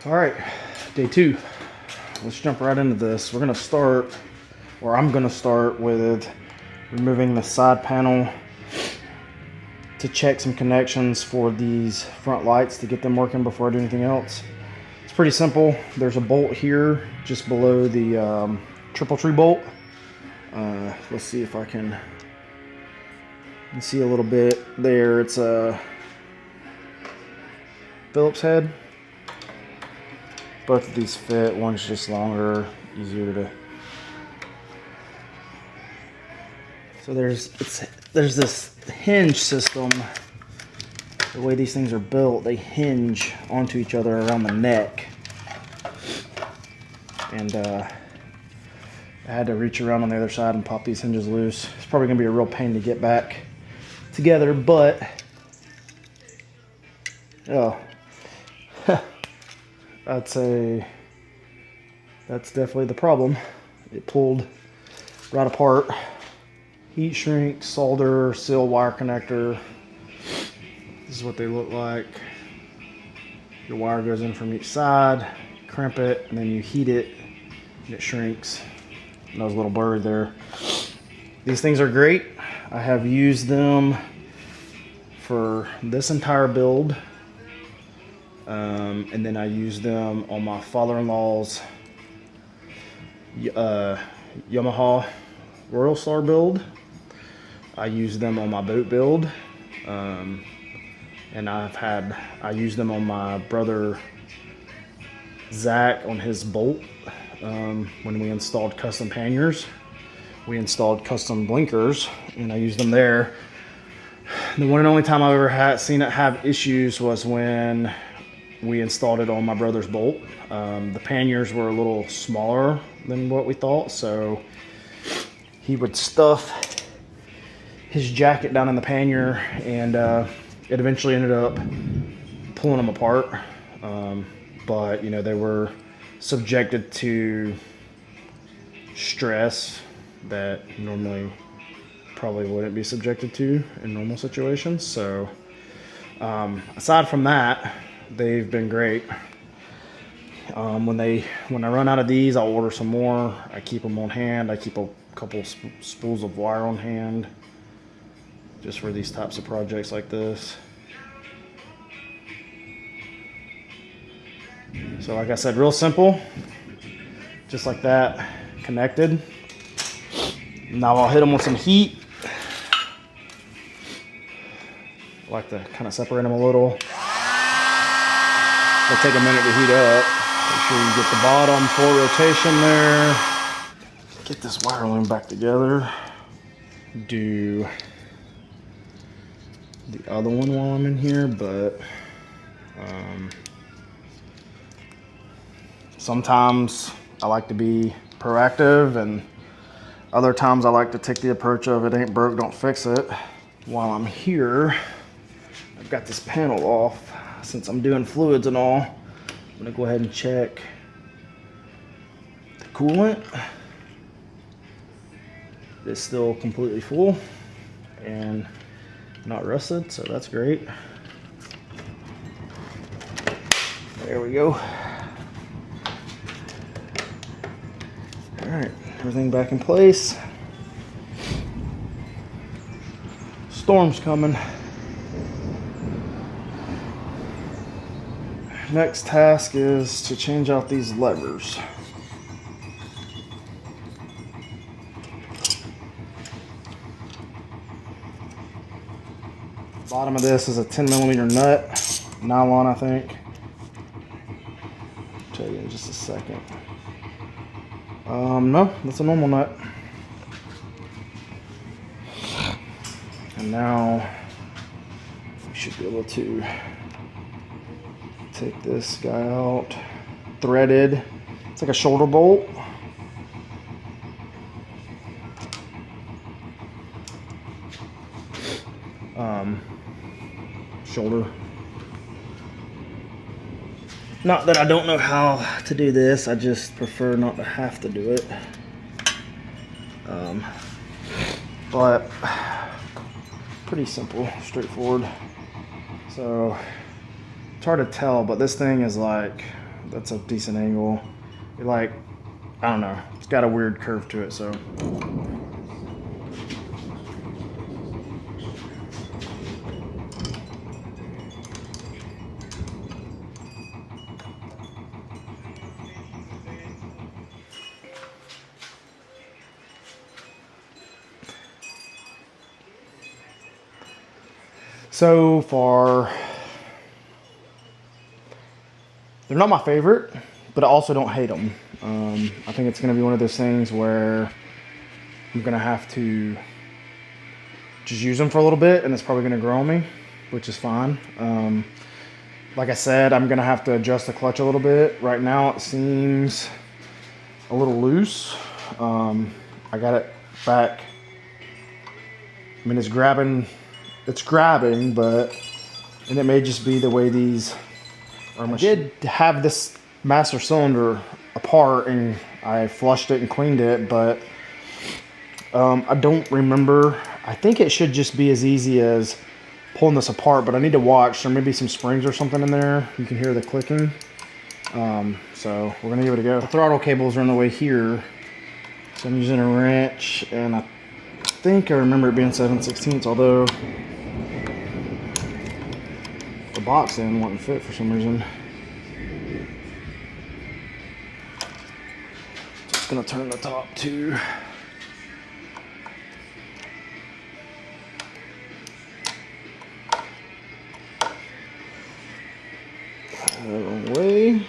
All right, day 2. Let's jump right into this. We're gonna start, or I'm gonna start with removing the side panel to check some connections for these front lights to get them working before I do anything else. It's pretty simple. There's a bolt here just below the triple tree bolt. Let's see if I can see a little bit there. It's a Phillips head. Both of these fit. One's just longer, easier to. So there's this hinge system. The way these things are built, they hinge onto each other around the neck. And I had to reach around on the other side and pop these hinges loose. It's probably gonna be a real pain to get back together, but oh. That's definitely the problem. It pulled right apart. Heat shrink, solder, seal wire connector. This is what they look like. Your wire goes in from each side, crimp it, and then you heat it, and it shrinks. And those little blurry there. These things are great. I have used them for this entire build. And then I use them on my father-in-law's Yamaha Royal Star build. I use them on my boat build. And I use them on my brother Zach on his bolt. When we installed custom panniers, we installed custom blinkers, and I used them there. The one and only time I've ever seen it have issues was when we installed it on my brother's bolt. The panniers were a little smaller than what we thought, so he would stuff his jacket down in the pannier, and it eventually ended up pulling them apart. But you know, they were subjected to stress that normally probably wouldn't be subjected to in normal situations. So aside from that, they've been great. When I run out of these, I'll order some more. I keep them on hand. I keep a couple spools of wire on hand just for these types of projects like this. So like I said, real simple, just like that, connected. Now I'll hit them with some heat. I like to kind of separate them a little. It'll take a minute to heat up. Make sure you get the bottom full rotation there. Get this wire loom back together. Do the other one while I'm in here, but sometimes I like to be proactive, and other times I like to take the approach of it ain't broke, don't fix it. While I'm here, I've got this panel off. Since I'm doing fluids and all, I'm gonna go ahead and check the coolant. It's still completely full and not rusted, so that's great. There we go. All right, everything back in place. Storm's coming. Next task is to change out these levers. Bottom of this is a 10mm nut, nylon, I think. I'll tell you in just a second. No, that's a normal nut. And now we should be able to take this guy out. Threaded. It's like a shoulder bolt. Shoulder. Not that I don't know how to do this, I just prefer not to have to do it. But pretty simple, straightforward. So it's hard to tell, but this thing is like that's a decent angle. Like, I don't know, it's got a weird curve to it, so. So far, they're not my favorite, but I also don't hate them. I think it's going to be one of those things where I'm going to have to just use them for a little bit, and it's probably going to grow on me, which is fine. Like I said, I'm going to have to adjust the clutch a little bit. Right now it seems a little loose. I got it back. I mean, it's grabbing, but, and it may just be the way these are. I did have this master cylinder apart, and I flushed it and cleaned it, but I don't remember. I think it should just be as easy as pulling this apart, but I need to watch. There may be some springs or something in there. You can hear the clicking. So we're gonna give it a go. The throttle cables are in the way here, so I'm using a wrench, and I think I remember it being 7/16, although the box end wouldn't fit for some reason. Just gonna turn the top too. Wrong way.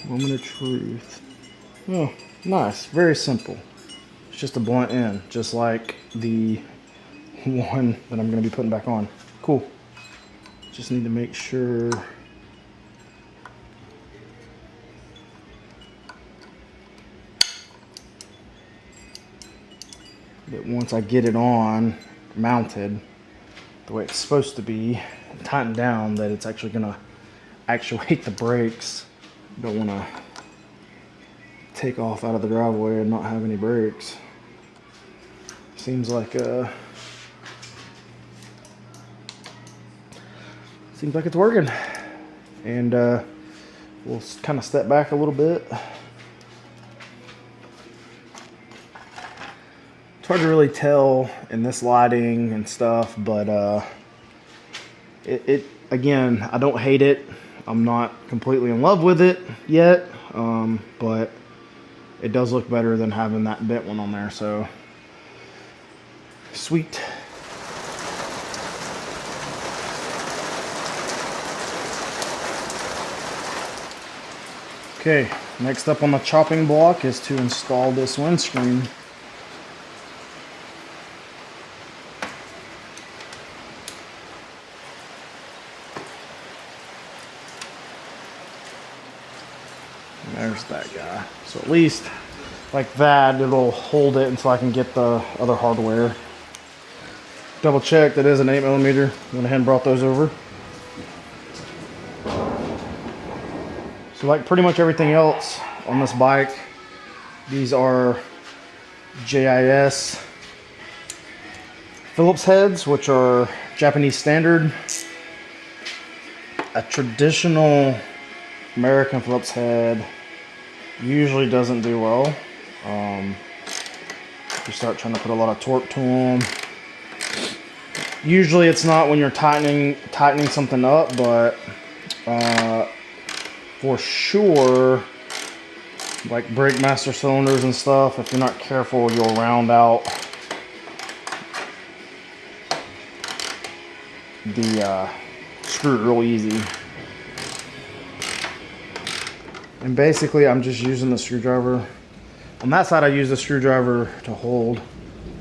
Moment of truth. Oh, nice. Very simple. It's just a blunt end, just like the one that I'm going to be putting back on. Cool. Just need to make sure that once I get it on, mounted the way it's supposed to be, tightened down, that it's actually going to actuate the brakes. Don't want to take off out of the driveway and not have any brakes. Seems like it's working. And we'll kind of step back a little bit. It's hard to really tell in this lighting and stuff, but it again, I don't hate it. I'm not completely in love with it yet, but it does look better than having that bent one on there, so sweet. Okay, next up on the chopping block is to install this windscreen. There's that guy. So at least like that, it'll hold it until I can get the other hardware. Double check that is an 8mm. Went ahead and brought those over. So like pretty much everything else on this bike, these are JIS Phillips heads, which are Japanese standard. A traditional American Phillips head usually doesn't do well. You start trying to put a lot of torque to them. Usually it's not when you're tightening something up, but for sure, like brake master cylinders and stuff, if you're not careful, you'll round out the screw real easy. And basically I'm just using the screwdriver. On that side I use the screwdriver to hold.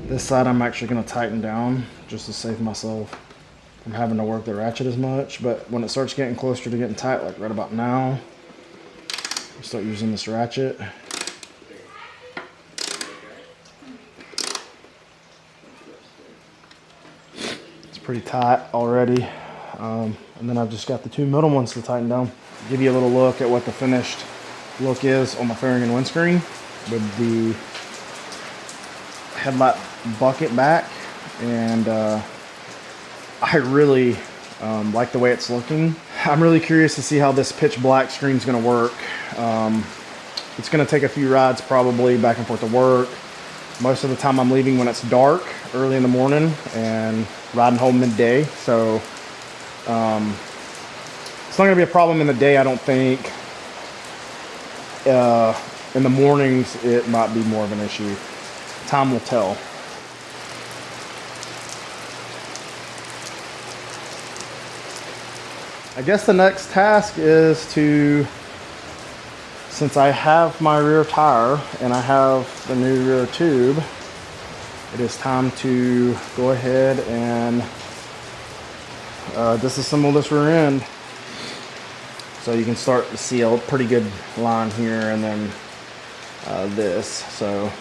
This side I'm actually going to tighten down just to save myself from having to work the ratchet as much. But when it starts getting closer to getting tight, like right about now, I'll start using this ratchet. It's pretty tight already. And then I've just got the two middle ones to tighten down. Give you a little look at what the finished look is on my fairing and windscreen with the headlight bucket back, and I really like the way it's looking. I'm really curious to see how this pitch black screen is going to work. It's going to take a few rides probably back and forth to work. Most of the time I'm leaving when it's dark, early in the morning, and riding home midday. So it's not going to be a problem in the day, I don't think. In the mornings, it might be more of an issue. Time will tell. I guess the next task is to, since I have my rear tire and I have the new rear tube, it is time to go ahead and disassemble this rear end. So you can start to see a pretty good line here, and then this. So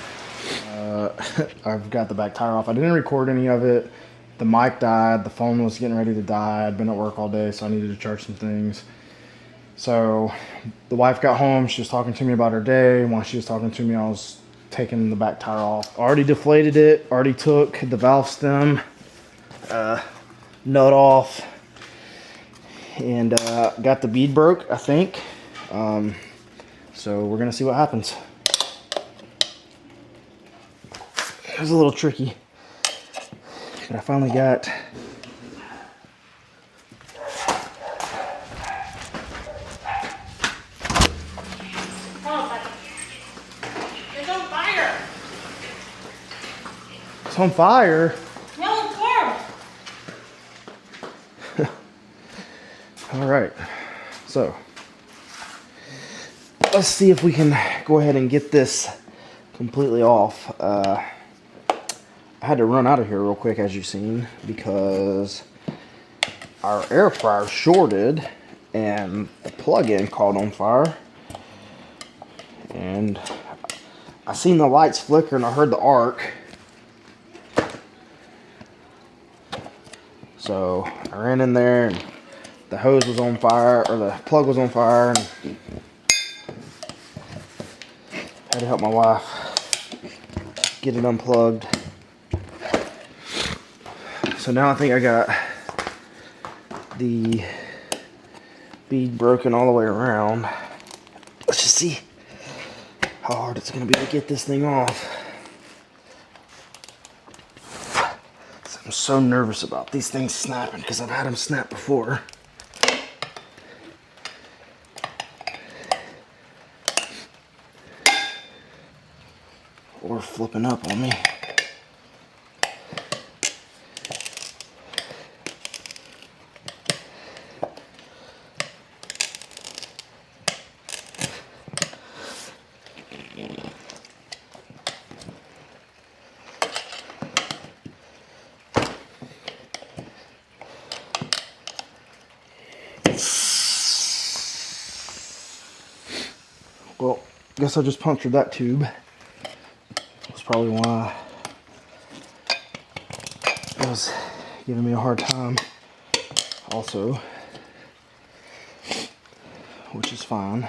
I've got the back tire off. I didn't record any of it. The mic died, the phone was getting ready to die. I'd been at work all day, so I needed to charge some things. So the wife got home, she was talking to me about her day, and while she was talking to me, I was taking the back tire off. Already deflated it, already took the valve stem nut off, and got the bead broke, I think. So we're gonna see what happens. It was a little tricky. But I finally got It's on fire. It's on fire. No, it's warm. All right, so let's see if we can go ahead and get this completely off. I had to run out of here real quick, as you've seen, because our air fryer shorted and the plug-in caught on fire. And I seen the lights flicker and I heard the arc. So I ran in there and the hose was on fire, or the plug was on fire, and had to help my wife get it unplugged. So now I think I got the bead broken all the way around. Let's just see how hard it's going to be to get this thing off. I'm so nervous about these things snapping because I've had them snap before. Or flipping up on me. Well, guess I just punctured that tube. That's probably why it was giving me a hard time also, which is fine.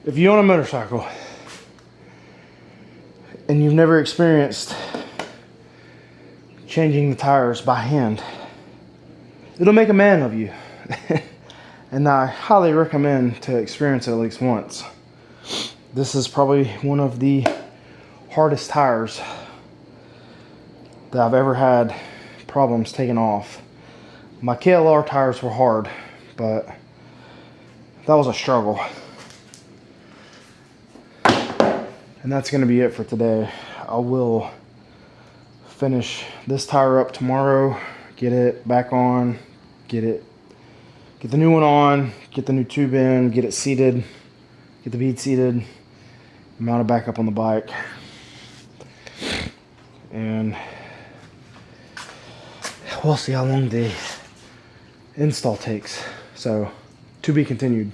If you own a motorcycle and you've never experienced changing the tires by hand, it'll make a man of you. And I highly recommend to experience it at least once. This is probably one of the hardest tires that I've ever had problems taking off. My KLR tires were hard, but that was a struggle. And that's going to be it for today. I will finish this tire up tomorrow, get it back on, get the new one on, get the new tube in, get it seated, get the bead seated, mount it back up on the bike. And we'll see how long the install takes. So, to be continued.